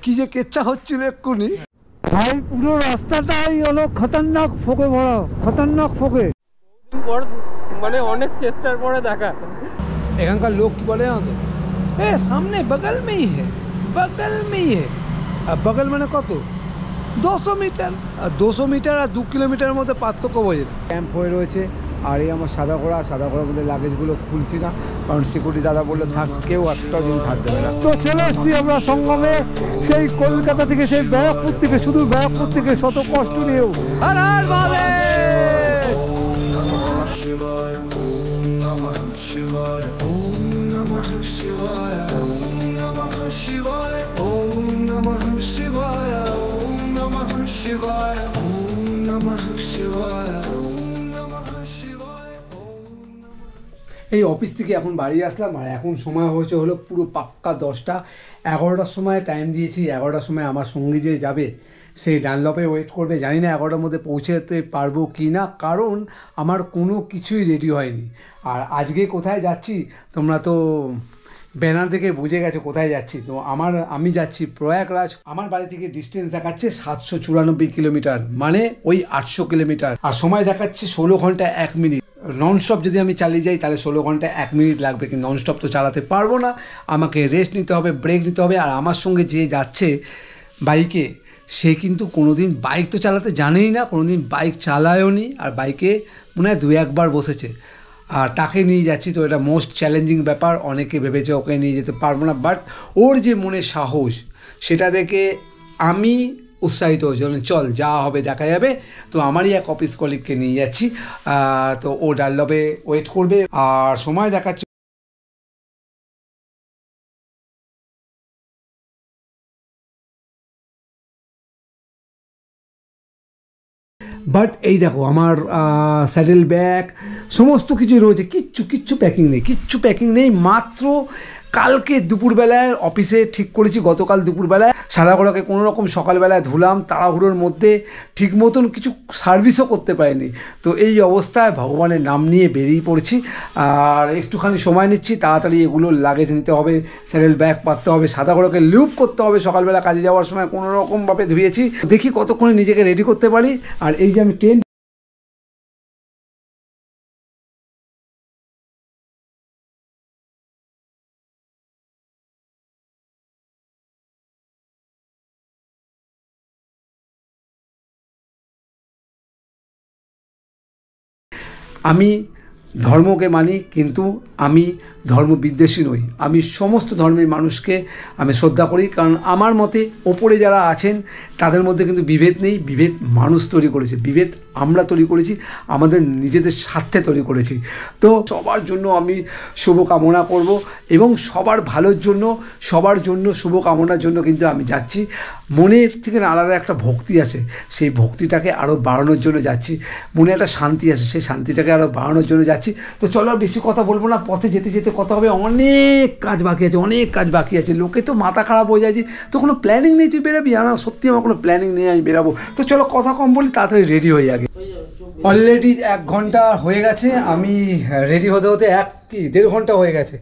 কি যে কেচ্ছা হচ্ছিল এক্ষুনি ভাই, পুরো রাস্তাটাই হলো খতরনাক ফোকে ভরা, খতরনাক ফোকে। মানে অনেক চেষ্টার পরে দেখা। এখানকার লোক কি বলে জানো তো, এ সামনে বগল মেই হে, বগল মেই হে। আর বগল মানে কত? 200 মিটার। আর 200 মিটার আর 2 কিলোমিটারের মধ্যে পার্থক্য বোঝে। ক্যাম্প হয়ে রয়েছে। আর এই আমার সাদা ঘোড়ার মধ্যে লাগেজগুলো খুলছি না, কারণ সিকিউরিটি দাদা বললে থাক, কেউ একটা জিনিস হাত দেবে না। তো চলে এসছি আমরা সঙ্গমে, সেই কলকাতা থেকে, সেই ব্যারাকপুর থেকে, শুধু ব্যারাকপুর থেকে শত কষ্ট নিয়েও। হর হর মহাদেব। এই অফিস থেকে এখন বাড়ি আসলাম, আর এখন সময় হয়েছে হলো পুরো পাক্কা 10টা। 11টার সময় টাইম দিয়েছি। 11টার সময় আমার সঙ্গী যে যাবে সেই ডানলপে ওয়েট করবে। জানি না 11টার মধ্যে পৌঁছাতে পারবো কি না, কারণ আমার কোনো কিছুই রেডি হয়নি। আর আজকে কোথায় যাচ্ছি তোমরা তো ব্যানার দেখে বুঝে গেছো কোথায় যাচ্ছি। তো আমি যাচ্ছি প্রয়াগরাজ। আমার বাড়ি থেকে ডিস্টেন্স দেখাচ্ছে 794 কিলোমিটার, মানে ওই 800 কিলোমিটার। আর সময় দেখাচ্ছে 16 ঘন্টা 1 মিনিট। ননস্টপ যদি আমি চালিয়ে যাই তাহলে 16 ঘন্টা 1 মিনিট লাগবে, কিন্তু ননস্টপ তো চালাতে পারবো না, আমাকে রেস্ট নিতে হবে, ব্রেক নিতে হবে। আর আমার সঙ্গে যে যাচ্ছে বাইকে, সে কিন্তু কোনো দিন বাইক তো চালাতে জানেই না, কোনো দিন বাইক চালায়ও নি, আর বাইকে মনে হয় 2-1 বার বসেছে। আর তাকে নিয়ে যাচ্ছি, তো এটা মোস্ট চ্যালেঞ্জিং ব্যাপার। অনেকে ভেবেছে ওকে নিয়ে যেতে পারবো না, বাট ওর যে মনে সাহস, সেটা দেখে আমি উৎসাহিত হয়েছে। চল, যা হবে দেখা যাবে। তো আমারই এক অফিস কলিগকে নিয়ে যাচ্ছি, তো ও ডানলপে ওয়েট করবে। আর সময় দেখাচ্ছে বাট এই দেখো আমার স্যাডেল ব্যাগ সমস্ত কিছুই রয়েছে, কিচ্ছু প্যাকিং নেই। মাত্র কালকে দুপুরবেলায় অফিসে ঠিক করেছি, গতকাল দুপুরবেলায় সাদা ঘোড়াকে কোনো রকম সকালবেলায় ধুলাম, তাড়াহুড়োর মধ্যে ঠিক মতন কিছু সার্ভিসও করতে পারিনি। তো এই অবস্থায় ভগবানের নাম নিয়ে বেরিয়ে পড়ছি। আর একটুখানি সময় নিচ্ছি, তাড়াতাড়ি এগুলো লাগেজ নিতে হবে, স্যাডেল ব্যাগ পাততে হবে, সাদা ঘোড়াকে লুপ করতে হবে। সকালবেলা কাজে যাওয়ার সময় কোনো রকমভাবে ধুয়েছি, দেখি কতক্ষণে নিজেকে রেডি করতে পারি। আর এই যে আমি ট্রেন আমি ধর্মকে মানি, কিন্তু আমি ধর্ম বিদ্বেষী নই। আমি সমস্ত ধর্মের মানুষকে আমি শ্রদ্ধা করি, কারণ আমার মতে ওপরে যারা আছেন তাদের মধ্যে কিন্তু বিভেদ নেই। বিভেদ মানুষ তৈরি করেছে, বিভেদ আমরা তৈরি করেছি, আমাদের নিজেদের স্বার্থে তৈরি করেছি। তো সবার জন্য আমি শুভকামনা করব, এবং সবার ভালোর জন্য, সবার জন্য শুভকামনার জন্য কিন্তু আমি যাচ্ছি। মনের থেকে আলাদা একটা ভক্তি আছে, সেই ভক্তিটাকে আরও বাড়ানোর জন্য যাচ্ছি। মনে একটা শান্তি আছে, সেই শান্তিটাকে আরও বাড়ানোর জন্য যাচ্ছি। তো চলো আর বেশি কথা বলবো না, পথে যেতে যেতে কথা হবে। অনেক কাজ বাকি আছে। লোকে তো মাথা খারাপ হয়ে যায় যে তো কোনো প্ল্যানিং নেই তুই বেরাবি। আর সত্যি আমার কোনো প্ল্যানিং নেই, আমি বেরাবো। তো চলো কথা কম বলি, তাড়াতাড়ি রেডি হয়ে যাবে। অলরেডি 1 ঘন্টা হয়ে গেছে, আমি রেডি হতে 1.5 ঘন্টা হয়ে গেছে।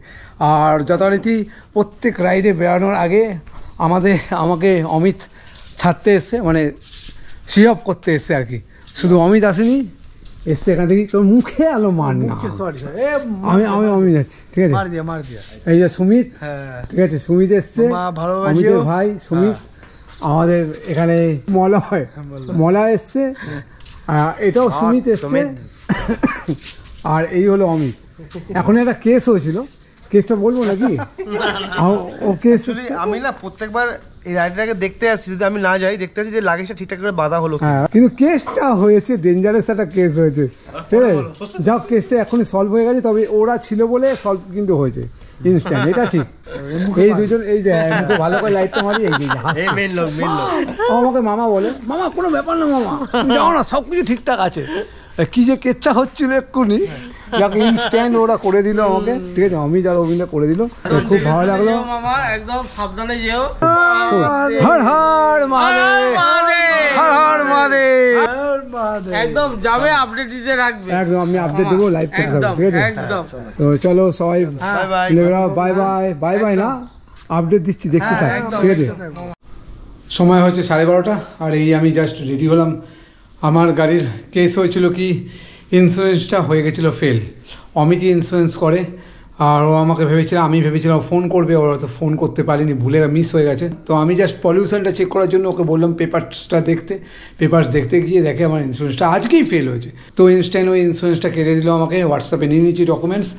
আর যথারীতি প্রত্যেক রাইডে বেরানোর আগে আমাকে অমিত ছাড়তে এসছে, মানে সি অফ করতে এসছে আর কি। শুধু অমিত আসেনি, এসছে এখান থেকে। তোর মুখে আলো মার না, আমি যাচ্ছি, ঠিক আছে। এই যে সুমিত, ঠিক আছে, সুমিত এসছে, অমিতের ভাই সুমিত। আমাদের এখানে মলা এসছে, এটাও সুমিত এসছে। আর এই হলো অমিত। এখন একটা কেস হয়েছিল, কেসটা বলবো নাকি? ও কেস আমি না প্রত্যেকবার এই রাইডটাকে দেখতে আসছি, যদি আমি না যাই দেখতে আসছি যে লাগেজটা ঠিকঠাক করে বাঁধা হলো। হ্যাঁ, কিন্তু কেসটা হয়েছে, ডেঞ্জারাস একটা কেস হয়েছে, ঠিক আছে। যাও, কেসটা এখনই সলভ হয়ে গেছে, তবে ওরা ছিল বলে সলভ কিন্তু হয়েছে ইনস্ট্যান্ট, এটা ঠিক। এই দুজন, এই যে ভালো করে লাইটটা মারি, এই যে আমাকে মামা বলে, মামা কোনো ব্যাপার না মামা, যাও না, সব কিছু ঠিকঠাক আছে। কি যে কেচ্ছা হচ্ছিল এক্ষুনি, ইনস্ট্যান্ট ওরা করে দিল আমাকে, ঠিক আছে। আমি যারা অভিনয় করে দিল, খুব ভালো লাগলো। মামা একদম সাবধানে যেও। হর হর মহাদেব, হর হর মহাদেব। একদম যাবে, আপডেট দিতে রাখবে। একদম আমি আপডেট দেবো, লাইভ করতে থাকবো, ঠিক আছে। একদম। তো চলো সবাই বাই বাই, বাই বাই না, আপডেট দিচ্ছি, দেখতে থাক, ঠিক আছে। সময় হচ্ছে 12:30 আর এই আমি জাস্ট রেডি হলাম। আমার গাড়ির কেস হয়েছিল কি, ইন্স্যুরেন্সটা হয়ে গেছিলো ফেল। অমিতই ইন্স্যুরেন্স করে, আর ও আমাকে আমি ভেবেছিলাম ফোন করবে, ওরা তো ফোন করতে পারিনি, ভুলে মিস হয়ে গেছে। তো আমি জাস্ট পলিউশনটা চেক করার জন্য ওকে বললাম পেপারস দেখতে গিয়ে দেখে আমার ইন্স্যুরেন্সটা আজকেই ফেল হয়েছে। তো ইনস্ট্যান্ট ওই ইন্স্যুরেন্সটা কেটে দিল আমাকে, হোয়াটসঅ্যাপে নিয়ে নিয়েছি ডকুমেন্টস,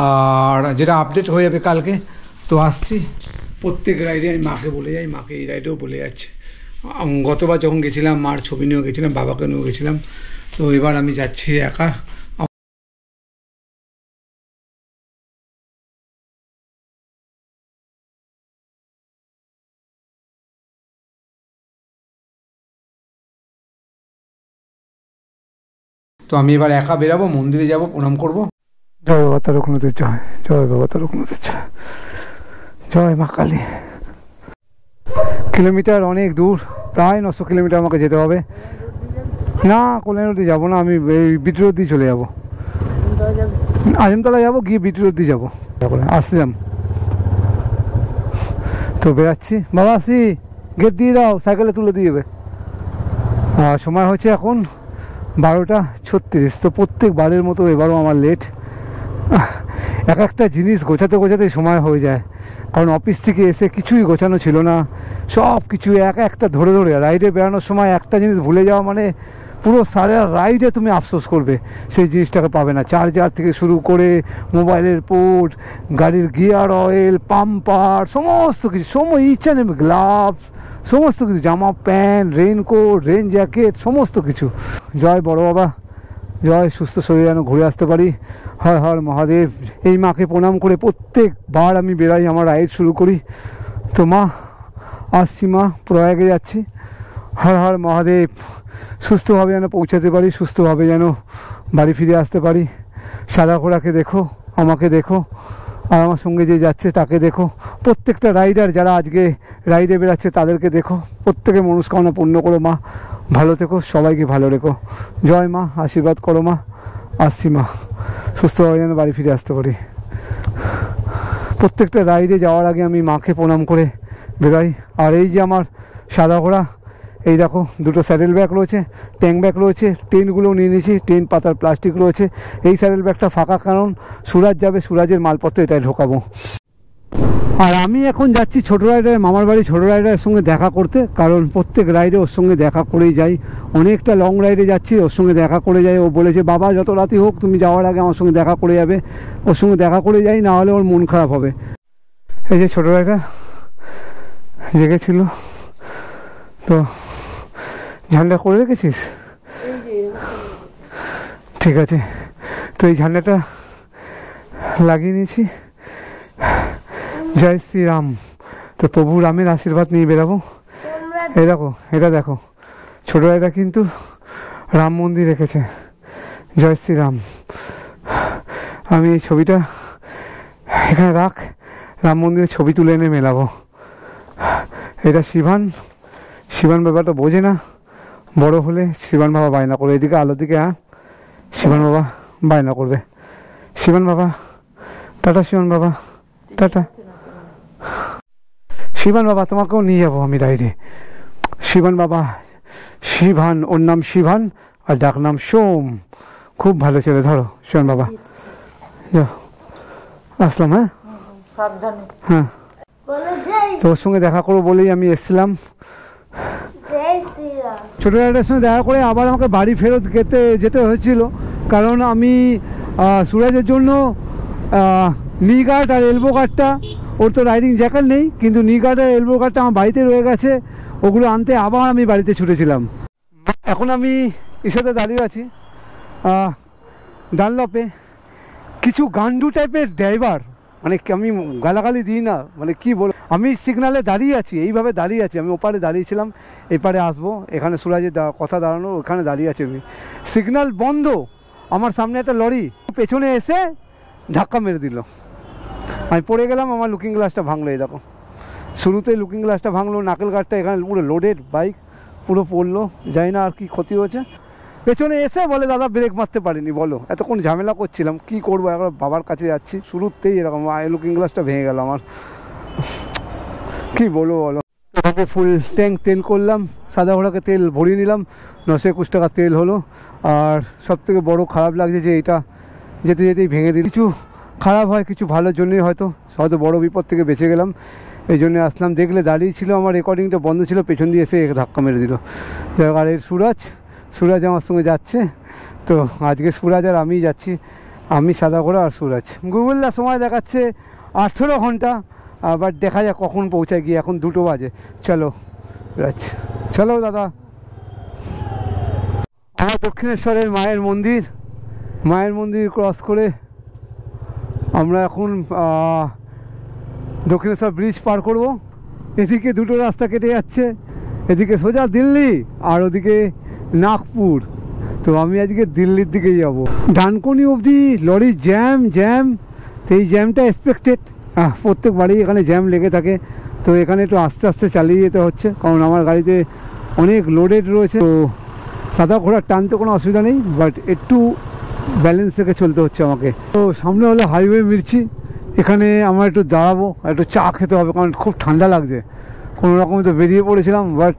আর যেটা আপডেট হয়ে যাবে কালকে। তো আসছি, প্রত্যেক রাইডে আমি মাকে বলে যাই, মাকে এই রাইডেও বলে যাচ্ছে। গতবার যখন গেছিলাম মার ছবি নিয়েও গেছিলাম, বাবাকে নিয়েও গেছিলাম, তো এবার আমি যাচ্ছি একা। তো আমি এবার একা বেরাবো, মন্দিরে যাব, প্রণাম করব। জয় বাবা তারকনাথের জয়, জয় বাবা তারকনাথের জয়, জয় মা কালী। কিলোমিটার অনেক দূর, প্রায় 900 কিলোমিটার আমাকে যেতে হবে। না কল্যাণ রোডে যাবো না, আমি এই বিটি রোড দিয়ে চলে যাবো, আজমতলা যাবো, গিয়ে বিটি রোড দিয়ে যাবো, আসলাম। তো বেরাচ্ছি, বাবা আসি, গেট দিয়ে দাও, সাইকেলে তুলে দিয়ে যাবে। সময় হচ্ছে এখন 12:36। তো প্রত্যেকবারের মতো এবারও আমার লেট। এক একটা জিনিস গোছাতে গোছাতে সময় হয়ে যায়, কারণ অফিস থেকে এসে কিছুই গোছানো ছিল না, সব কিছু একটা ধরে ধরে। রাইডে বেড়ানোর সময় একটা জিনিস ভুলে যাওয়া মানে পুরো সারা রাইডে তুমি আফসোস করবে, সেই জিনিসটাকে পাবে না। চার্জার থেকে শুরু করে মোবাইলের পোর্ট, গাড়ির গিয়ার অয়েল, পাম্পার, সমস্ত কিছু, ইচ অ্যান্ড এভরি, গ্লাভস, সমস্ত কিছু, জামা প্যান্ট, রেনকোট, রেন জ্যাকেট, সমস্ত কিছু। জয় বড় বাবা, জয়, সুস্থ শরীরে যেন ঘুরে আসতে পারি। হর হর মহাদেব। এই মাকে প্রণাম করে প্রত্যেকবার আমি বেরাই, আমার রাইড শুরু করি। তো মা আসছি, মা প্রয়াগে যাচ্ছি। হর হর মহাদেব। সুস্থভাবে যেন পৌঁছাতে পারি, সুস্থভাবে যেন বাড়ি ফিরে আসতে পারি। সাদা ঘোড়াকে দেখো, আমাকে দেখো, আর আমার সঙ্গে যে যাচ্ছে তাকে দেখো। প্রত্যেকটা রাইডার যারা আজকে রাইডে বেরাচ্ছে তাদেরকে দেখো। প্রত্যেকের মনস্কামনা পূর্ণ করো মা, ভালো থেকো, সবাইকে ভালো রেখো। জয় মা, আশীর্বাদ করো মা। আসছি মা, সুস্থভাবে যেন বাড়ি ফিরে আসতে পারি। প্রত্যেকটা রাইডে যাওয়ার আগে আমি মাকে প্রণাম করে বেরোই। আর এই যে আমার সাদা ঘোড়া, এই দেখো দুটো স্যাডেল ব্যাগ রয়েছে, ট্যাঙ্ক ব্যাগ রয়েছে, টেন্টগুলোও নিয়ে নিয়েছি, টেন্ট পাতার প্লাস্টিক রয়েছে। এই স্যাডেল ব্যাগটা ফাঁকা, কারণ সুরাজ যাবে, সুরাজের মালপত্র এটাই ঢোকাবো। আর আমি এখন যাচ্ছি ছোটো রাইডার মামার বাড়ি, ছোটো রাইডারের সঙ্গে দেখা করতে, কারণ প্রত্যেক রাইডে ওর সঙ্গে দেখা করেই যাই। অনেকটা লং রাইডে যাচ্ছি, ওর সঙ্গে দেখা করে যাই। ও বলেছে বাবা যত রাতই হোক তুমি যাওয়ার আগে আমার সঙ্গে দেখা করে যাবে, ওর সঙ্গে দেখা করে যাই, না হলে ওর মন খারাপ হবে। এই যে ছোটো রাইডার জেগেছিল, তো ঝান্ডা করে রেখেছিস? ঠিক আছে, তো এই ঝান্ডাটা লাগিয়ে নিয়েছি। জয় শ্রীরাম। তো প্রভু রামের আশীর্বাদ নিয়ে বেরাবো। এই দেখো, এটা দেখো, ছোটো এটা কিন্তু রাম মন্দির রেখেছে। জয় শ্রীরাম। আমি এই ছবিটা এখানে রাখ, রাম মন্দিরের ছবি তুলে এনে মেলাবো। এটা শিবান ব্যাপারটা বোঝে না, বড় হলে শিবান বাবা বায়না করবে। এদিকে আলোর দিকে শিবান বাবা বায়না করবে। শিবান বাবা টাটা, শিবান বাবা টাটা। শিবান বাবা তোমাকেও নিয়ে যাবো আমি রাইডে। শিবান বাবা, শিবান, ওর নাম শিবান আর ডাক নাম সোম, খুব ভালো ছেলে। ধরো শিবান বাবা, যাও, আসলাম। হ্যাঁ হ্যাঁ, তোর সঙ্গে দেখা করবো বলেই আমি এসছিলাম। ছোটো রাইডারের সঙ্গে দেখা করে আবার আমাকে বাড়ি ফেরত যেতে হয়েছিল, কারণ আমি সুরাজের জন্য নি গার্ড আর এলবো গার্ডটা, ওর তো রাইডিং জ্যাকেট নেই, কিন্তু নি গার্ড আর এলবো গার্ডটা আমার বাড়িতে রয়ে গেছে, ওগুলো আনতে আবার আমি বাড়িতে ছুটেছিলাম। এখন আমি ইসাতে দাঁড়িয়ে আছি ডানলপে। কিছু গান্ডু টাইপের ড্রাইভার, মানে আমি গালাগালি দিই না, মানে কি বল, আমি সিগনালে দাঁড়িয়ে আছি, এইভাবে দাঁড়িয়ে আছি, আমি ওপারে দাঁড়িয়েছিলাম, এপারে আসবো, এখানে সুরাজের কথা দাঁড়ানো, ওখানে দাঁড়িয়ে আছি আমি, সিগনাল বন্ধ, আমার সামনে একটা লরি পেছনে এসে ধাক্কা মেরে দিল, আমি পড়ে গেলাম, আমার লুকিং গ্লাসটা ভাঙলো। এই দেখো, শুরুতেই লুকিং গ্লাসটা ভাঙলো, নাকেল গার্ডটা এখানে পুরো লোডেড বাইক পুরো পড়লো, জানি না আর কি ক্ষতি হয়েছে। পেছনে এসে বলে দাদা ব্রেক মারতে পারিনি, বলো এতক্ষণ ঝামেলা করছিলাম, কি করবো, একবার বাবার কাছে যাচ্ছি, শুরুতেই এরকম লুকিং গ্লাসটা ভেঙে গেল আমার, কি বলবো বলো। ওটাকে ফুল ট্যাঙ্ক তেল করলাম, সাদা ঘোড়াকে তেল ভরিয়ে নিলাম, 921 টাকা তেল হলো। আর সবথেকে বড় খারাপ লাগছে যে এটা যেতে যেতেই ভেঙে দিল। কিছু খারাপ হয় কিছু ভালোর জন্যই, হয়তো বড় বিপদ থেকে বেঁচে গেলাম। এই জন্য আসলাম। দেখলে দাঁড়িয়ে ছিল, আমার রেকর্ডিংটা বন্ধ ছিল, পেছন দিয়ে এসে ধাক্কা মেরে দিল। আর এর সুরাজ আমার সঙ্গে যাচ্ছে। তো আজকে সুরাজ আর আমিই যাচ্ছি, আমি সাদা ঘোড়া আর সুরাজ। গুগলটা সময় দেখাচ্ছে 18 ঘন্টা, আবার দেখা যাক কখন পৌঁছায় গিয়ে। এখন 2টো বাজে। চলো দাদা। আমার দক্ষিণেশ্বরের মায়ের মন্দির ক্রস করে আমরা এখন দক্ষিণেশ্বর ব্রিজ পার করব। এদিকে 2টো রাস্তা কেটে যাচ্ছে, এদিকে সোজা দিল্লি আর ওদিকে নাগপুর। তো আমি আজকে দিল্লির দিকে যাব। ডানকুনি অবধি লরি জ্যাম। তো এই জ্যামটা এক্সপেক্টেড, প্রত্যেক বাড়ি এখানে জ্যাম লেগে থাকে। তো এখানে একটু আস্তে আস্তে চালিয়ে যেতে হচ্ছে, কারণ আমার গাড়িতে অনেক লোডেড রয়েছে। তো সাদা ঘোড়ার টানতে কোনো অসুবিধা নেই, বাট একটু ব্যালেন্স থেকে চলতে হচ্ছে আমাকে। তো সামনে হলো হাইওয়ে মির্চি, এখানে আমার একটু দাঁড়াবো, একটু চা খেতে হবে, কারণ খুব ঠান্ডা লাগছে। কোনো রকমে তো বেরিয়ে পড়েছিলাম, বাট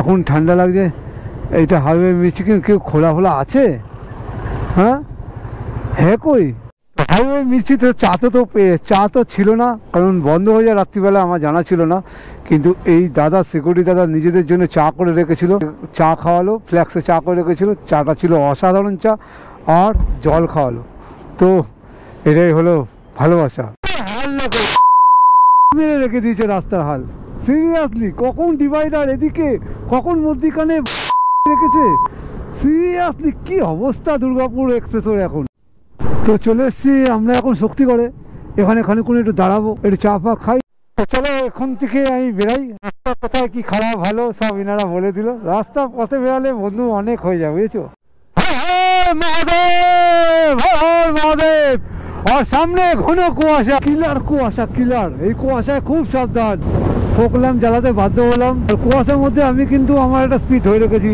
এখন ঠান্ডা লাগছে। এইটা হাইওয়ে মির্চি, কিন্তু কেউ খোলা আছে? হ্যাঁ কই হাইওয়ে মির্চিতে চা তো ছিল না, কারণ বন্ধ হয়ে যায় রাত্রিবেলা, আমার জানা ছিল না। কিন্তু এই সিকিউরিটি দাদা নিজেদের জন্য চা করে রেখেছিল, চা খাওয়ালো, ফ্ল্যাক্সে চা করে রেখেছিল। চাটা ছিল অসাধারণ চা, আর জল খাওয়ালো। তো এটাই হলো ভালোবাসা। হাল না মেরে রেখে দিয়েছে রাস্তার হাল, সিরিয়াসলি। কখন ডিভাইডার এদিকে, কখন মধ্যিখানে রেখেছে, সিরিয়াসলি কি অবস্থা দুর্গাপুর এক্সপ্রেসওয়ে এখন। তো চলে এসছি আমরা এখন শক্তিগড়ে, এখানে খানিকক্ষণ একটু দাঁড়াবো, একটু চা ফা খাই। চলো এখন থেকে আমি বেরাই। রাস্তা কোথায় কি খারাপ ভালো সব ইনারা বলে দিল। রাস্তা পথে বেরালে বন্ধু অনেক হয়ে যাবে, বুঝেছো। মহাদেব। আর সামনে ঘন কুয়াশা, কিলার। এই কুয়াশায় খুব সাবধান। ফোকলাম জ্বালাতে বাধ্য হলাম। কুয়াশার মধ্যে আমি কিন্তু আমার একটা স্পিড ধরে রেখেছি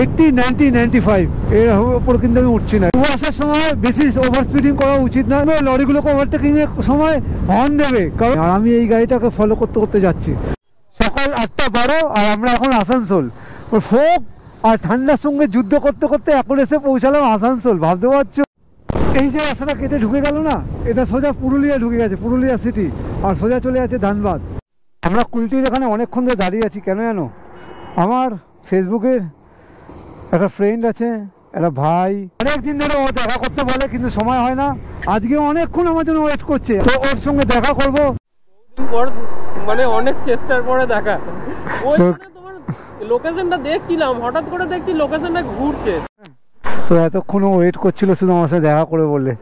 80, 90, 95, এর ওপর কিন্তু আমি উঠছি না। কুয়াশার সময় বেশি ওভার স্পিডিং করা উচিত না। লরিগুলোকে ওভারটেকিং এর সময় হর্ন দেবে, কারণ আমি এই গাড়িটাকে ফলো করতে যাচ্ছি। সকাল 8:12 আর আমরা এখন আসানসোল। ফোক আর ঠান্ডার সঙ্গে যুদ্ধ করতে করতে এখন এসে পৌঁছালাম আসানসোল। ভাবতে পারছো এই যে রাস্তাটা কেটে ঢুকে গেল না, এটা সোজা পুরুলিয়া ঢুকে গেছে, পুরুলিয়া সিটি, আর সোজা চলে যাচ্ছে ধানবাদ। আমরা কুলটির এখানে অনেকক্ষণ ধরে দাঁড়িয়ে আছি। কেন জানো, আমার ফেসবুকের একটা ফ্রেন্ড আছে, একটা ভাই, অনেকদিন ধরে ও দেখা করতে বলে, কিন্তু সময় হয় না। আজকে অনেকক্ষণ আমার জন্য ওয়েট করছে, তো ওর সঙ্গে দেখা করবো। মানে অনেক চেষ্টার পরে দেখা। তোমার লোকেশনটা দেখছিলাম, হঠাৎ করে দেখছি লোকেশনটা ঘুরছে। তো এতক্ষণ ও ওয়েট করছিল শুধু আমার সাথে দেখা করে বললে।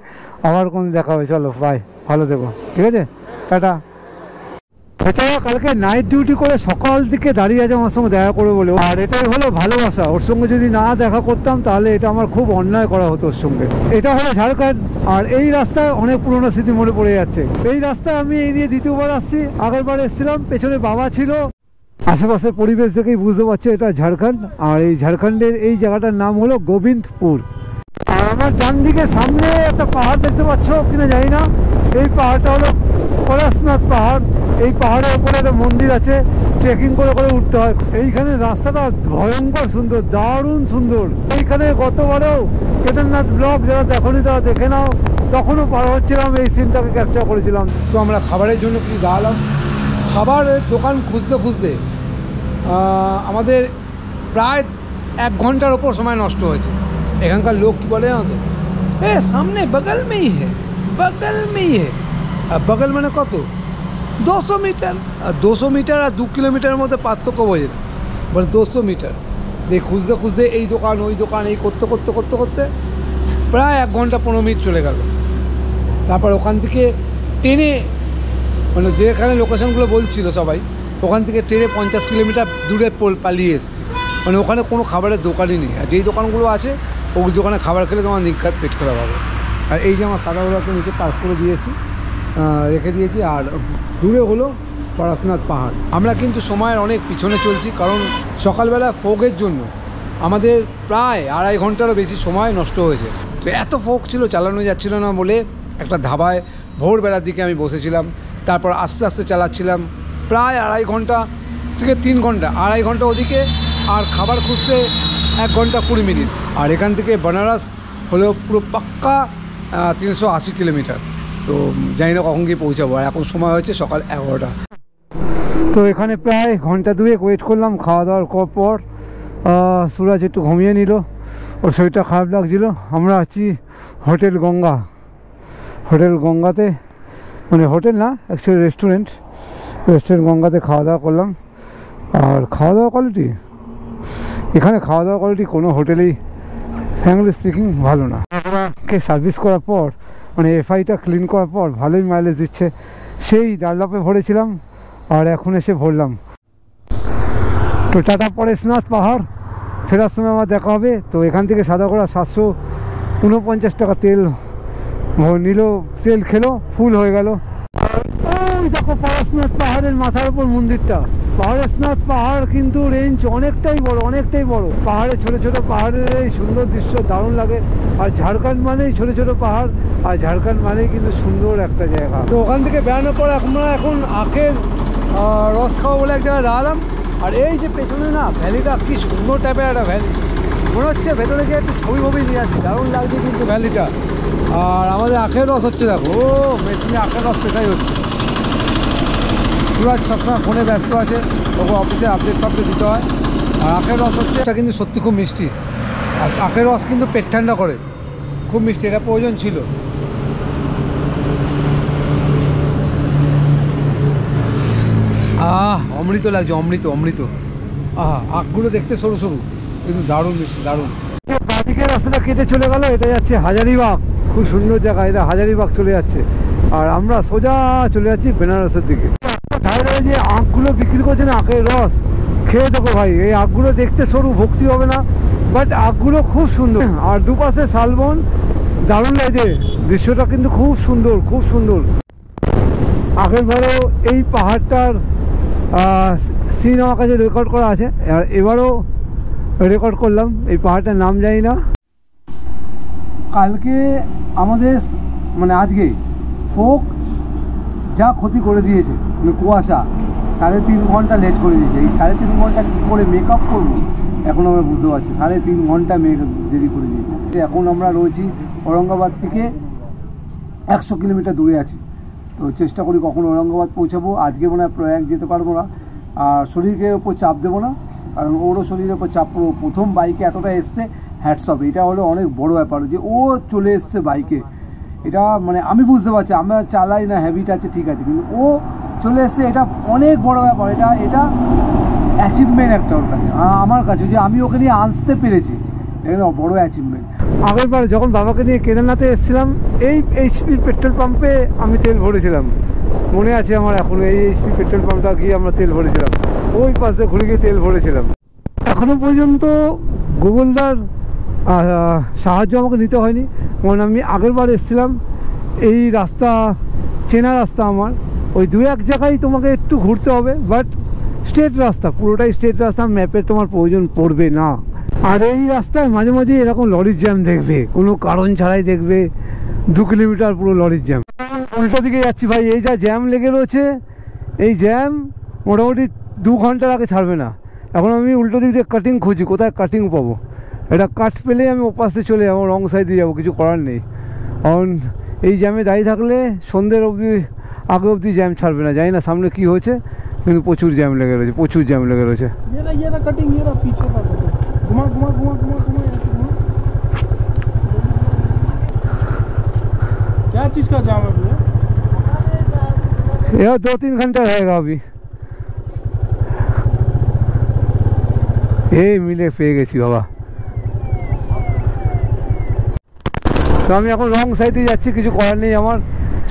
আবার কোন দেখা হবে, চলো বাই, ভালো থেকো, ঠিক আছে, টাটা। এছাড়া কালকে নাইট ডিউটি করে সকাল থেকে দাঁড়িয়ে আছে আমার সঙ্গে দেখা করে বলে, আর এটাই হলো ভালোবাসা। ওর সঙ্গে যদি না দেখা করতাম তাহলে এটা আমার খুব অন্যায় করা হতো ওর সঙ্গে। এটা হলো ঝাড়খণ্ড, আর এই রাস্তায় অনেক পুরোনো স্মৃতি মনে পড়ে যাচ্ছে। এই রাস্তায় আমি এই নিয়ে দ্বিতীয়বার আসছি। আগেরবার এসেছিলাম, পেছনে বাবা ছিল। আশেপাশের পরিবেশ দেখেই বুঝতে পারছো এটা ঝাড়খণ্ড। আর এই ঝাড়খণ্ডের এই জায়গাটার নাম হলো গোবিন্দপুর। আর আমার ডান দিকে সামনে একটা পাহাড় দেখতে পাচ্ছ কিনা জানি না, এই পাহাড়টা হলো পলাশনাথ পাহাড়। এই পাহাড়ের উপরে একটা মন্দির আছে, ট্রেকিং করে করে উঠতে হয়। এইখানে রাস্তাটা ভয়ঙ্কর সুন্দর, দারুণ সুন্দর। এইখানে গতবারেও কেদারনাথ ব্লগ যারা দেখনি তারা দেখে নাও, তখনও পার হচ্ছিলাম, এই সিনটাকে ক্যাপচার করেছিলাম। তো আমরা খাবারের জন্য কি দাঁড়ালাম, খাবারের দোকান খুঁজতে আমাদের প্রায় 1 ঘন্টার ওপর সময় নষ্ট হয়েছে। এখানকার লোক কী বলে জানো তো, সামনে বগল মেই হে, বগল মানে কত, 200 মিটার। আর 200 মিটার আর 2 কিলোমিটারের মধ্যে পার্থক্য বোঝে না, বলে 200 মিটার। দিয়ে খুঁজতে এই দোকান ওই দোকান, এই করতে প্রায় 1 ঘন্টা 15 মিনিট চলে গেল। তারপর ওখান থেকে ট্রেনে, মানে যেখানে লোকেশনগুলো বলছিল সবাই, ওখান থেকে ট্রেনে 50 কিলোমিটার দূরে পালিয়ে এসছি। মানে ওখানে কোনো খাবারের দোকানই নেই, আর যেই দোকানগুলো আছে ওই দোকানে খাবার খেলে তোমার নিঘাত পেট খারাপ হবে। আর এই যে আমার সাদাগুলোকে নিচে পার্ক করে রেখে দিয়েছি। আর দূরে হলো পলাশনাথ পাহাড়। আমরা কিন্তু সময়ের অনেক পিছনে চলছি, কারণ সকালবেলা ফোগের জন্য আমাদের প্রায় 2.5 ঘন্টারও বেশি সময় নষ্ট হয়েছে। তো এত ফোগ ছিল, চালানো যাচ্ছিল না বলে একটা ধাবায় ভোরবেলার দিকে আমি বসেছিলাম। তারপর আস্তে আস্তে চালাচ্ছিলাম, প্রায় 2.5 ঘন্টা থেকে 3 ঘন্টা, 2.5 ঘন্টা ওদিকে, আর খাবার খুঁজতে 1 ঘন্টা 20 মিনিট। আর এখান থেকে বেনারস হলো পুরো পাক্কা 380 কিলোমিটার। তো জানি না কখন গিয়ে পৌঁছাবো। আর এখন সময় হচ্ছে সকাল 11টা। তো এখানে প্রায় ঘন্টা 2 ওয়েট করলাম খাওয়া দাওয়ার পর। সুরাজ একটু ঘুমিয়ে নিল, ওর শরীরটা খারাপ লাগছিলো। আমরা আছি হোটেল গঙ্গা। হোটেল গঙ্গাতে, মানে হোটেল না, অ্যাকচুয়ালি রেস্টুরেন্ট গঙ্গাতে খাওয়া দাওয়া করলাম। আর খাওয়া দাওয়া কোয়ালিটি, এখানে খাওয়া দাওয়া কোয়ালিটি কোনো হোটেলেই ফ্র্যাঙ্কলি স্পিকিং ভালো না। আমাকে সার্ভিস করার পর, মানে এফআইটা ক্লিন করার পর ভালোই মাইলেজ দিচ্ছে। সেই ডানলপে ভরেছিলাম আর এখন এসে ভরলাম। তো টাটা পরেশনাথ পাহাড়, ফেরার সময় আমার দেখা হবে। তো এখান থেকে সাদাগোড়া 749 টাকা তেল নিল, তেল খেলো, ফুল হয়ে গেল। ওই দেখো পরেশনাথ পাহাড়ের মাথার উপর মন্দিরটা। পরেশনাথ পাহাড় কিন্তু রেঞ্জ অনেকটাই বড়। পাহাড়ে ছোট ছোট পাহাড়ের এই সুন্দর দৃশ্য দারুণ লাগে। আর ঝাড়খণ্ড মানেই ছোট ছোট পাহাড়, আর ঝাড়খণ্ড মানেই কিন্তু সুন্দর একটা জায়গা। তো ওখান থেকে বেড়ানোর পর আমরা এখন আখের রস খাওয়া বলে এক জায়গায় দাঁড়ালাম। আর এই যে পেছনে না ভ্যালিটা, কি সুন্দর টাইপের একটা ভ্যালি, মনে হচ্ছে ভেতরে গিয়ে একটু ছবি নিয়ে আসি, দারুণ লাগছে কিন্তু ভ্যালিটা। আর আমাদের আখের রস হচ্ছে, দেখো ও মেশিনে আখের রস পেশাই হচ্ছে। সুরাজ সবসময় ফোনে ব্যস্ত আছে, তখন অফিসে আপডেট দিতে হয়। আর আখের রস হচ্ছে, এটা কিন্তু সত্যি খুব মিষ্টি। আর আখের রস কিন্তু পেট ঠান্ডা করে, খুব মিষ্টি, এটা প্রয়োজন ছিল। অমৃত লাগছে, অমৃত। আখগুলো দেখতে সরু কিন্তু দারুণ মিষ্টি, দারুণ। বাদিকের রাস্তাটা কেটে চলে গেল, এটা যাচ্ছে হাজারিবাগ। খুব সুন্দর জায়গা, এটা হাজারিবাগ চলে যাচ্ছে। আর আমরা সোজা চলে যাচ্ছি বেনারসের দিকে। যে আখগুলো বিক্রি করছে না, আখের রস খেয়ে দেখো ভাই। এই আখগুলো দেখতে সরু, ভক্তি হবে না, বাট আখগুলো খুব সুন্দর। আর দুপাশে শালবন, দারুণ লাগে দৃশ্যটা, কিন্তু খুব সুন্দর। আগের বারেও এই পাহাড়টার সিন আমার কাছে রেকর্ড করা আছে, আর এবারও রেকর্ড করলাম। এই পাহাড়টার নাম জানি না। কালকে আমাদের, মানে আজকে ফোক যা ক্ষতি করে দিয়েছে, মানে কুয়াশা 3.5 ঘন্টা লেট করে দিয়েছে। এই 3.5 ঘন্টা কী করে মেকআপ করবো এখন আমরা বুঝতে পারছি। 3.5 ঘন্টা দেরি করে দিয়েছে। এখন আমরা রয়েছি ঔরঙ্গাবাদ থেকে 100 কিলোমিটার দূরে আছি। তো চেষ্টা করি কখন ঔরঙ্গাবাদ পৌঁছাবো। আজকে মনে হয় প্রয়াগ যেতে পারবো না। আর শরীরের ওপর চাপ দেবো না, কারণ ওরও শরীরের ওপর চাপ পড়বো। প্রথম বাইকে এতটা এসছে, হ্যাটসঅপ। এটা হলো অনেক বড় ব্যাপার যে ও চলে এসছে বাইকে। এটা মানে আমি বুঝতে পারছি, আমরা চালাই না, হ্যাবিট আছে, ঠিক আছে, কিন্তু ও চলে এসছে, এটা অনেক বড় ব্যাপার। এটা অ্যাচিভমেন্ট একটা ওর কাছে, আমার কাছে, যে আমি ওকে নিয়ে আসতে পেরেছি, এটা বড় অ্যাচিভমেন্ট। আগেরবার যখন বাবাকে নিয়ে কেদারনাথে এসেছিলাম, এই এইচপি পেট্রোল পাম্পে আমি তেল ভরেছিলাম, মনে আছে আমার এখনো। এই এইচপি পেট্রোল পাম্পটা গিয়ে আমরা তেল ভরেছিলাম, ওই পাশে ঘুরে গিয়ে তেল ভরেছিলাম। এখনো পর্যন্ত গুগলদার সাহায্য আমাকে নিতে হয়নি, কারণ আমি আগেরবার এসেছিলাম। এই রাস্তা চেনা রাস্তা আমার, ওই 2-1 জায়গায় তোমাকে একটু ঘুরতে হবে, বাট স্ট্রেট রাস্তা, পুরোটাই স্ট্রেট রাস্তা, ম্যাপের তোমার প্রয়োজন পড়বে না। আর এই রাস্তায় মাঝে মাঝে এরকম লরির জ্যাম দেখবে, কোনো কারণ ছাড়াই দেখবে 2 কিলোমিটার পুরো লরির জ্যাম। উল্টো দিকে যাচ্ছি ভাই, এই যা জ্যাম লেগে রয়েছে, এই জ্যাম মোটামুটি 2 ঘন্টার আগে ছাড়বে না। এখন আমি উল্টো দিক দিয়ে কাটিং খুঁজি, কোথায় কাটিং পাবো। এটা কাট পেলে আমি ওপাশে চলে যাবো, রং সাইডে যাবো, কিছু করার নেই। কারণ এই জ্যামে দাঁড়িয়ে থাকলে সন্ধ্যের আগে অবধি জ্যাম ছাড়বে না। জানি না সামনে কি হয়েছে, কিন্তু প্রচুর জ্যাম লেগে রয়েছে। क्या चीज का जाम है भैया? यह 2-3 घंटा रहेगा अभी। এই মিলে পেয়ে গেছি বাবা। তো আমি এখন রং সাইডে যাচ্ছি, কিছু করার নেই, আমার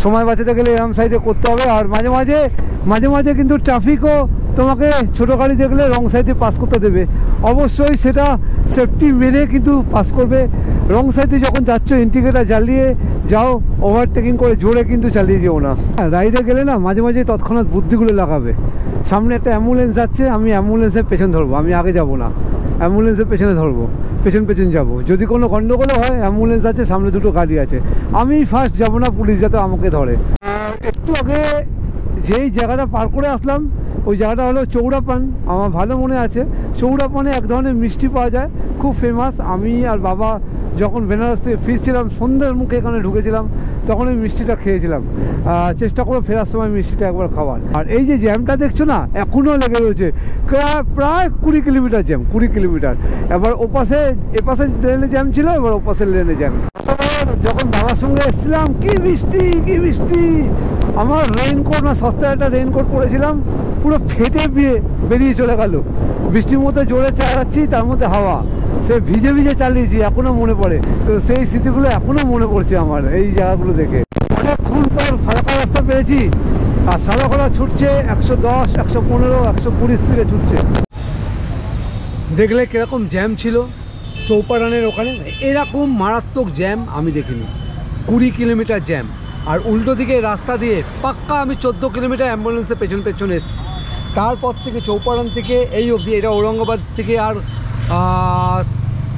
সময় বাঁচাতে গেলে এরম সাইডে করতে হবে। আর মাঝে মাঝে কিন্তু ট্রাফিকও তোমাকে ছোটো গাড়ি দেখলে রং সাইডে পাস করতে দেবে, অবশ্যই সেটা সেফটি মেনে কিন্তু পাস করবে। রং সাইডে যখন যাচ্ছ ইন্ডিকেটার জ্বালিয়ে যাও, ওভারটেকিং করে জোরে কিন্তু চালিয়ে যেও না। রাইডে গেলে না মাঝে মাঝে তৎক্ষণাৎ বুদ্ধিগুলো লাগাবে। সামনে একটা অ্যাম্বুলেন্স যাচ্ছে, আমি অ্যাম্বুলেন্সের পেছন ধরবো, আমি আগে যাব না, অ্যাম্বুলেন্সের পেছনে ধরবো, পেছন যাব। যদি কোনো গন্ডগোলও হয়, অ্যাম্বুলেন্স আছে, সামনে 2টো গাড়ি আছে, আমি ফার্স্ট যাব না, পুলিশ যাতে আমাকে ধরে। একটু আগে যেই জায়গাটা পার করে আসলাম, ওই জায়গাটা হলো চৌড়াপান। আমার ভালো মনে আছে, চৌড়াপানে এক ধরনের মিষ্টি পাওয়া যায়, খুব ফেমাস। আমি আর বাবা যখন বেনারস থেকে ফিরছিলাম, সন্ধ্যের মুখে এখানে ঢুকেছিলাম, তখন এই মিষ্টিটা খেয়েছিলাম। চেষ্টা করো ফেরার সময় মিষ্টিটা একবার খাওয়ার। আর এই যে জ্যামটা দেখছো না, এখনও লেগে রয়েছে, প্রায় 20 কিলোমিটার জ্যাম, 20 কিলোমিটার। এবার ওপাশে এপাশে লেনে জ্যাম ছিল, এবার ওপাশের লেনে জ্যাম। যখন বাবার সঙ্গে এসেছিলাম, কি বৃষ্টি, কি বৃষ্টি! আমার রেইনকোট, না সস্তায় একটা রেইনকোট পরেছিলাম, পুরো ফেটে বেরিয়ে চলে গেল। বৃষ্টির মধ্যে জোরে চালাচ্ছি, তার মধ্যে হাওয়া, সে ভিজে ভিজে চালিয়েছি, এখনও মনে পড়ে। তো সেই স্মৃতিগুলো এখনও মনে পড়ছে আমার এই জায়গাগুলো দেখে। অনেকক্ষণ পর ফাঁকা রাস্তা পেয়েছি, আর সাদাখোলা ছুটছে 110, 115, 120 স্পিডে ছুটছে। দেখলে কিরকম জ্যাম ছিল চৌপাড়ানের ওখানে, এরকম মারাত্মক জ্যাম আমি দেখিনি। 20 কিলোমিটার জ্যাম, আর উল্টো দিকে রাস্তা দিয়ে পাক্কা আমি 14 কিলোমিটার অ্যাম্বুলেন্সে পেছনে এসেছি। তারপর থেকে চৌপাড়ান থেকে এই অবধি, এটা ঔরঙ্গাবাদ থেকে আর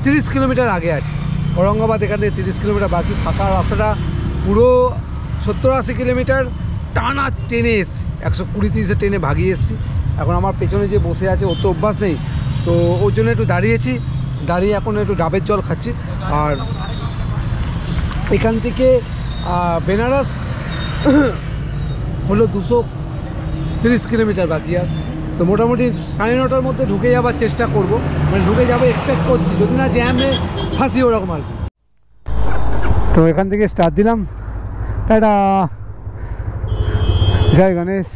30 কিলোমিটার আগে আছে। ঔরঙ্গাবাদ এখান থেকে 30 কিলোমিটার, বাকি ফাঁকা রাস্তাটা পুরো 70-80 কিলোমিটার টানা ট্রেনে এসেছি, 120-30 ট্রেনে ভাগিয়ে এসেছি। এখন আমার পেছনে যে বসে আছে, ওর তো অভ্যাস নেই, তো ওর জন্য একটু দাঁড়িয়েছি, দাঁড়িয়ে এখন একটু ডাবের জল খাচ্ছি। আর এখান থেকে বেনারস হলো 230 কিলোমিটার বাকি। আর তো মোটামুটি 9:30টার মধ্যে ঢুকে যাওয়ার চেষ্টা করব, মানে ঢুকে যাবো এক্সপেক্ট করছি, যদি না জ্যামে ফাঁসি ওরকম আর কি। তো এখান থেকে স্টার্ট দিলাম, টাটা, জয় গণেশ,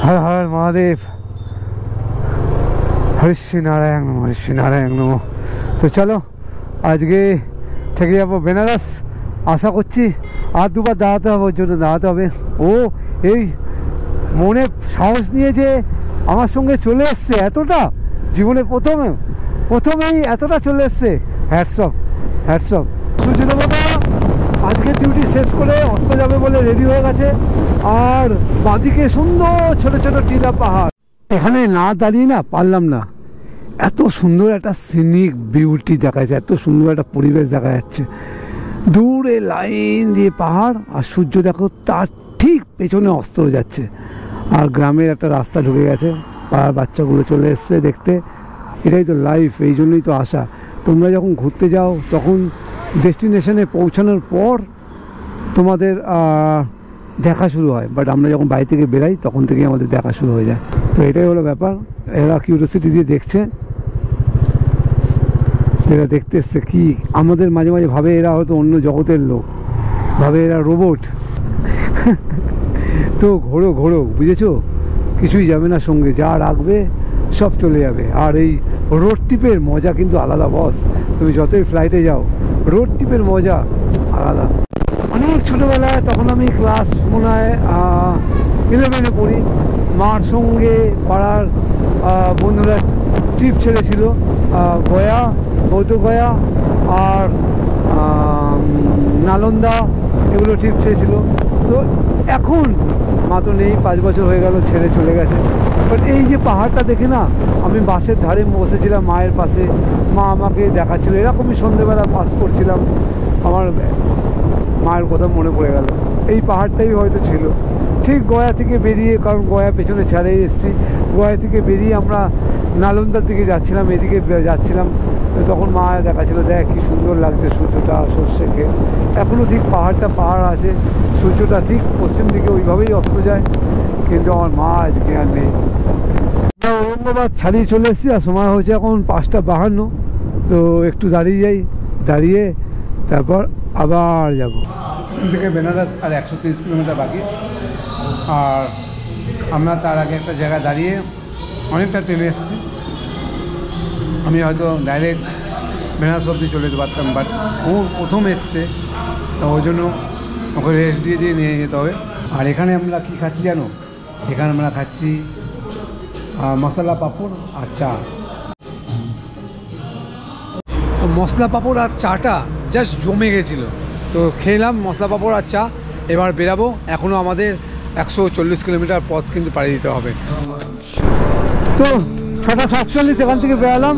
হর হর মহাদেব, হরিশ্রী নারায়ণ নম, হরিশ্রী নারায়ণ নম। তো চলো আজকে থেকে যাবো বেনারস। আশা করছি আর দুবার দাঁড়াতে হবে, ওর জন্য দাঁড়াতে হবে। ও এই মনে সাহস নিয়ে যে আমার সঙ্গে চলে এসছে, এতটা জীবনে প্রথমেই এতটা চলে এসছে, হ্যাটসঅপ। সূর্যদেবতা আজকে ডিউটি শেষ করে অস্ত যাবে বলে রেডি হয়ে গেছে। আর বাঁদিকে সুন্দর ছোট ছোট টিলা পাহাড়, এখানে না দাঁড়িয়ে না পারলাম না, এত সুন্দর একটা সিনিক বিউটি দেখা যাচ্ছে, এত সুন্দর একটা পরিবেশ দেখা যাচ্ছে। দূরে লাইন দিয়ে পাহাড়, আর সূর্য দেখো তার ঠিক পেছনে অস্ত যাচ্ছে। আর গ্রামের একটা রাস্তা ঢুকে গেছে, পাড়ার বাচ্চাগুলো চলে এসছে দেখতে। এটাই তো লাইফ, এই জন্যই তো আসা। তোমরা যখন ঘুরতে যাও তখন ডেস্টিনেশনে পৌঁছানোর পর তোমাদের দেখা শুরু হয়, বাট আমরা যখন বাড়ি থেকে বেরাই তখন থেকেই আমাদের দেখা শুরু হয়ে যায়। তো এটাই হলো ব্যাপার। এরা কিউরিওসিটি দিয়ে দেখছে, এরা দেখতে এসছে কি আমাদের, মাঝে মাঝে ভাবে এরা হয়তো অন্য জগতের লোক, ভাবে এরা রোবট। তো ঘোরো বুঝেছো, কিছুই যাবে না সঙ্গে, যা রাখবে সব চলে যাবে। আর এই রোড ট্রিপের মজা কিন্তু আলাদা বস, তুমি যতই ফ্লাইটে যাও, রোড ট্রিপের মজা আলাদা। অনেক ছোটোবেলায়, তখন আমি ক্লাস মনে হয় 11-এ পড়ি, মার সঙ্গে পাড়ার বন্ধুরা ট্রিপ ছেড়েছিল গয়া, বৌদ্ধগয়া আর নালন্দা, এগুলো ট্রিপ ছেড়েছিল। তো এখন মা তো নেই, 5 বছর হয়ে গেল ছেড়ে চলে গেছে। বাট এই যে পাহাড়টা দেখে না, আমি বাসের ধারে বসেছিলাম মায়ের পাশে, মা আমাকে দেখাচ্ছিল, এরকমই সন্ধ্যেবেলা পাস করছিলাম, আমার মায়ের কথা মনে পড়ে গেল। এই পাহাড়টাই হয়তো ছিল ঠিক গয়া থেকে বেরিয়ে, কারণ গয়া পেছনে ছাড়িয়ে এসেছি, গয়া থেকে বেরিয়ে আমরা নালন্দার দিকে যাচ্ছিলাম, এদিকে যাচ্ছিলাম, তখন মা দেখাচ্ছিল, দেখ কি সুন্দর লাগছে সূর্যটা সর্ষে খেয়ে। এখনও ঠিক পাহাড় আছে, সূর্যটা ঠিক পশ্চিম দিকে ওইভাবেই অস্ত যায়, কিন্তু আমার মা আজকে আর নেই। ঔরঙ্গাবাদ ছাড়িয়ে চলে এসেছি, আর সময় হয়েছে এখন 5:52। তো একটু দাঁড়িয়ে যাই, দাঁড়িয়ে তারপর আবার যাবো। এখান থেকে বেনারস আর 130 কিলোমিটার বাকি। আর আমরা তার আগে একটা জায়গায় দাঁড়িয়ে অনেকটা ট্রেনে এসেছি। আমি হয়তো ডাইরেক্ট বেনারস অবধি চলে যেতে পারতাম, বাট ও প্রথম এসছে, তো ওই জন্য ওকে রেস্ট দিয়ে নিয়ে যেতে হবে। আর এখানে আমরা কী খাচ্ছি জানো, এখানে আমরা খাচ্ছি মশলা পাঁপড় আর চা। মশলা পাঁপড় আর চাটা জাস্ট জমে গেছিলো, তো খেলাম মশলা পাঁপড় আর চা। এবার বেরাবো, এখনও আমাদের 140 কিলোমিটার পথ কিন্তু পাড়ি দিতে হবে। তো 6:47 এখান থেকে বেরালাম,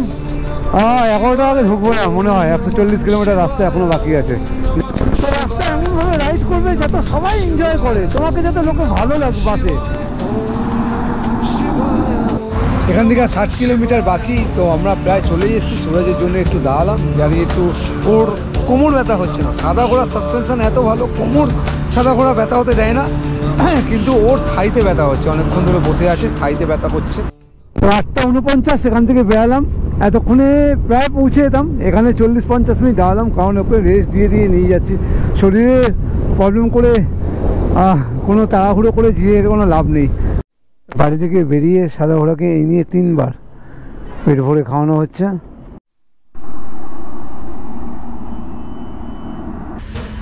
11টা আগে ঢুকবো না মনে হয়। 140 কিলোমিটার রাস্তা এখনও বাকি আছে। তো রাস্তা এমনভাবে রাইড করবে যাতে সবাই এনজয় করে, তোমাকে যাতে লোকে ভালো লাগে বাসে। এখান থেকে 60 কিলোমিটার বাকি। তো আমরা প্রায় চলে এসেছি। সুরাজের জন্য একটু দাঁড়ালাম, দাঁড়িয়ে একটু ওর কোমর ব্যথা হচ্ছে না। সাদা ঘোড়ার সাসপেনশন এত ভালো, কোমর সাদা ঘোড়া ব্যথা হতে দেয় না, কিন্তু ওর থাইতে ব্যথা হচ্ছে। অনেকক্ষণ ধরে বসে আছে, থাইতে ব্যথা করছে। 8:49 এখান থেকে বেরালাম। এতক্ষণে প্রায় পৌঁছে যেতাম। এখানে 40-50 মিনিট দাঁড়ালাম, কারণ ওকে রেস্ট দিয়ে নিয়ে যাচ্ছি। শরীরে প্রবলেম করে কোনো তাড়াহুড়ো করে গিয়ে কোনো লাভ নেই। বাড়ি থেকে বেরিয়ে সাদা ঘোড়াকে এই নিয়ে 3 বার পেট ভরে খাওয়ানো হচ্ছে।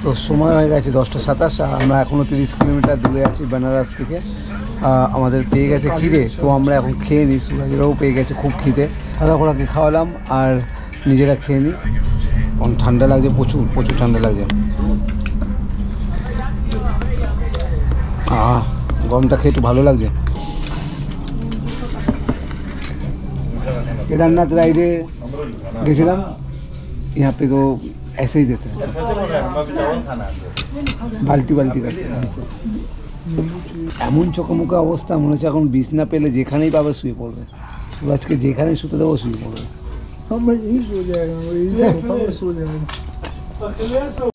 তো সময় হয়ে গেছে 10:27, আর আমরা এখনও 30 কিলোমিটার দূরে আছি বেনারস থেকে। আমাদের পেয়ে গেছে খিদে, তো আমরা এখন খেয়ে নিই। সুরাজেরাও পেয়ে গেছে খুব খিদে। সাদা ঘোড়াকে খাওয়ালাম আর নিজেরা খেয়ে নিই। এখন ঠান্ডা লাগছে, প্রচুর ঠান্ডা লাগছে। গরমটা খেয়ে একটু ভালো লাগছে। केदारनाथ राइडे গেছিলাম। यहाँ पे तो ऐसे ही देते हैं, বালতি করতে। এমন চোখে অবস্থা, মনে হচ্ছে এখন বিছনা পেলে যেখানেই পাবে শুয়ে পড়বে। সুরাজকে যেখানেই শুতে দেবো শুয়ে পড়বে।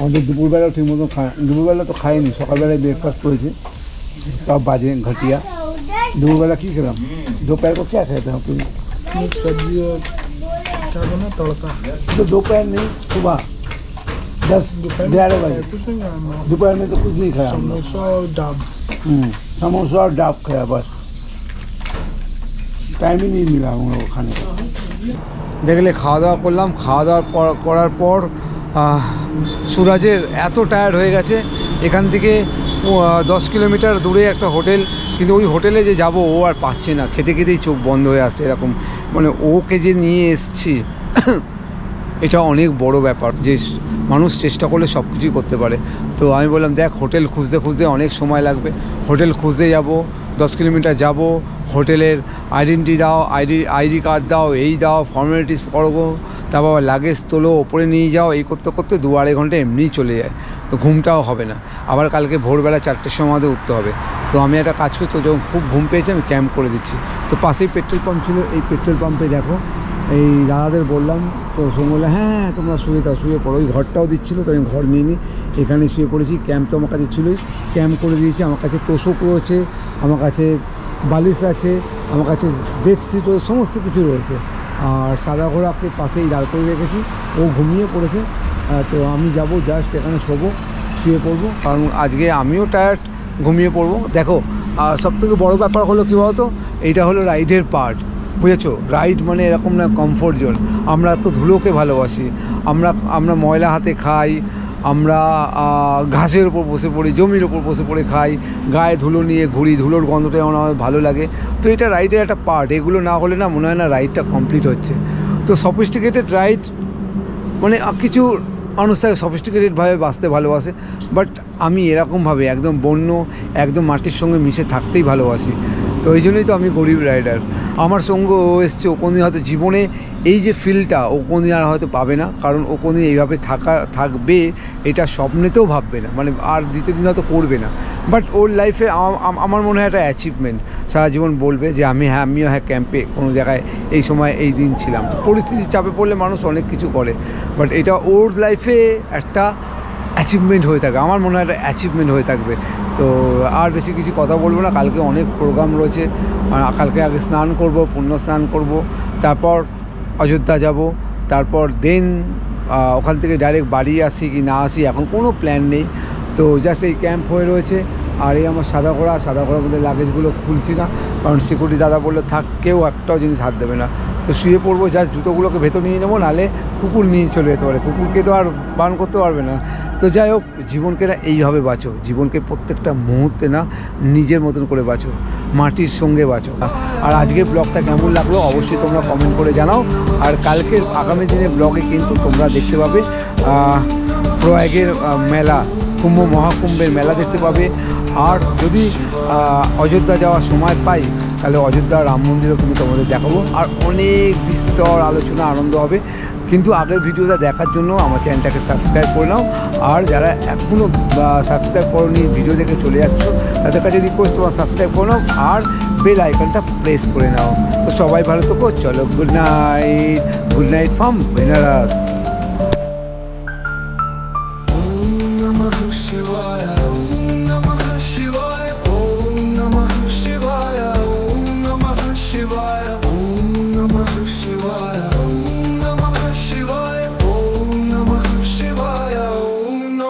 আমাদের দুপুরবেলাও ঠিক মতো দুপুরবেলা তো খাইনি, সকালবেলায় ব্রেকফাস্ট করেছি, तब बाजे घटिया। दोपहर की खेलाम, दोपहर को क्या कहते हैं? सब्जी और क्या बना तड़का। तो दोपहर नहीं, सुबह 10-11 बजे कुछ नहीं खाया। दोपहर में तो कुछ नहीं खाया। समोसा और डाब। समोसा और डाब खाया, बस। टाइम ही नहीं मिला हम लोग खाने का। দেখলে খাওয়া দাওয়া করলাম। খাওয়া দাওয়া করার পর সুরাজের এত টায়ার্ড হয়ে গেছে। এখান থেকে 10 কিলোমিটার দূরে একটা হোটেল, কিন্তু ওই হোটেলে যে যাব ও আর পাচ্ছে না। খেতে খেতেই চোখ বন্ধ হয়ে আসছে এরকম। মানে ওকে যে নিয়ে এসছি এটা অনেক বড় ব্যাপার, যে মানুষ চেষ্টা করলে সব কিছুই করতে পারে। তো আমি বললাম দেখ, হোটেল খুঁজতে খুঁজতে অনেক সময় লাগবে। হোটেল খুঁজতে যাব, 10 কিলোমিটার যাব, হোটেলের আইডেন্টি দাও, আইডি কার্ড দাও, এই দাও, ফর্মালিটিস করবো, তারপর লাগেজ তোলো, ওপরে নিয়ে যাও, এই করতে করতে 2-2.5 ঘন্টা এমনিই চলে যায়। তো ঘুমটাও হবে না। আবার কালকে ভোরবেলা 4টের সময় আমাদের উঠতে হবে। তো আমি একটা কাজ করছি, যখন খুব ঘুম পেয়েছি আমি ক্যাম্প করে দিচ্ছি। তো পাশেই পেট্রোল পাম্প ছিল, এই পেট্রোল পাম্পে দেখো এই দাদাদের বললাম, তো সঙ্গে বললো হ্যাঁ তোমরা শুয়ে পড়ো। ওই ঘরটাও দিচ্ছিলো, তো আমি ঘর নিয়ে নিই, এখানে শুয়ে পড়েছি। ক্যাম্প তো আমার কাছে ছিলোই, ক্যাম্প করে দিয়েছি। আমার কাছে তোষক রয়েছে, আমার কাছে বালিশ আছে, আমার কাছে বেডশিট রয়েছে, সমস্ত কিছু রয়েছে। আর সাদা ঘোড়াকে পাশেই দাঁড় করে রেখেছি, ও ঘুমিয়ে পড়েছে। তো আমি যাব জাস্ট এখানে শোবো, শুয়ে পড়বো, কারণ আজকে আমিও টায়ার্ড, ঘুমিয়ে পড়বো। দেখো সবথেকে বড় ব্যাপার হলো কী বলতো, এইটা হলো রাইডের পার্ট, বুঝেছো? রাইড মানে এরকম না কমফোর্ট জোন। আমরা তো ধুলোকে ভালোবাসি, আমরা ময়লা হাতে খাই, আমরা ঘাসের ওপর বসে পড়ি, জমির ওপর বসে পড়ে খাই, গায়ে ধুলো নিয়ে ঘুরি, ধুলোর গন্ধটা আমার ভালো লাগে। তো এটা রাইডের একটা পার্ট। এগুলো না হলে না মনে হয় না রাইডটা কমপ্লিট হচ্ছে। তো সফিস্টিকেটেড রাইড মানে কিছু মানুষ থাকে সফিস্টিকেটেডভাবে বাঁচতে ভালোবাসে, বাট আমি এরকমভাবে একদম বন্য, একদম মাটির সঙ্গে মিশে থাকতেই ভালোবাসি। তো এই জন্যই তো আমি গরিব রাইডার। আমার সঙ্গে ও এসছে, ও কোনদিন হয়তো জীবনে এই যে ফিলটা ও কোনদিন আর হয়তো পাবে না, কারণ ও কোনদিন এইভাবে থাকবে এটা স্বপ্নেতেও ভাববে না, মানে আর দ্বিতীয় দিন হয়তো করবে না। বাট ওর লাইফে আমার মনে হয় একটা অ্যাচিভমেন্ট, সারা জীবন বলবে যে আমিও ক্যাম্পে কোনো জায়গায় এই সময় এই দিন ছিলাম। তো পরিস্থিতির চাপে পড়লে মানুষ অনেক কিছু করে, বাট এটা ওর লাইফে একটা অ্যাচিভমেন্ট হয়ে থাকে। আমার মনে হয় একটা অ্যাচিভমেন্ট হয়ে থাকবে। তো আর বেশি কিছু কথা বলবো না। কালকে অনেক প্রোগ্রাম রয়েছে। কালকে আগে স্নান করব, পুণ্য স্নান করব, তারপর অযোধ্যা যাব, তারপর দেন ওখান থেকে ডাইরেক্ট বাড়ি আসি কি না আসি এখন কোনো প্ল্যান নেই। তো জাস্ট এই ক্যাম্প হয়ে রয়েছে। আর এই আমার সাদা ঘোড়ার মধ্যে লাগেজগুলো খুলছি না, কারণ সিকিউরিটি দাদা বললো থাক, কেউ একটাও জিনিস হাত দেবে না। তো শুয়ে পড়বো, জাস্ট জুতোগুলোকে ভেতর নিয়ে নেবো, নাহলে কুকুর নিয়ে চলে যেতে পারে, কুকুরকে তো আর বারণ করতে পারবে না। তো যাই হোক, জীবনকে না এইভাবে বাঁচো, জীবনকে প্রত্যেকটা মুহূর্তে না নিজের মতন করে বাঁচো, মাটির সঙ্গে বাঁচো। আর আজকে ব্লগটা কেমন লাগলো অবশ্যই তোমরা কমেন্ট করে জানাও। আর কালকের আগামী দিনের ব্লগে কিন্তু তোমরা দেখতে পাবে প্রয়াগের মেলা, মহাকুম্ভের মেলা দেখতে পাবে। আর যদি অযোধ্যা যাওয়ার সময় পাই তাহলে অযোধ্যা রাম মন্দিরও কিন্তু তোমাদের দেখাবো। আর অনেক বিস্তর আলোচনা, আনন্দ হবে। কিন্তু আগের ভিডিওটা দেখার জন্য আমার চ্যানেলটাকে সাবস্ক্রাইব করে নাও। আর যারা এখনও সাবস্ক্রাইব করোনি, ভিডিও দেখে চলে যাচ্ছ, তাদের কাছে রিকোয়েস্ট তোমরা সাবস্ক্রাইব করে নাও আর বেল আইকনটা প্রেস করে নাও। তো সবাই ভালো থেকো, চলো গুড নাইট ফ্রম বেনারস।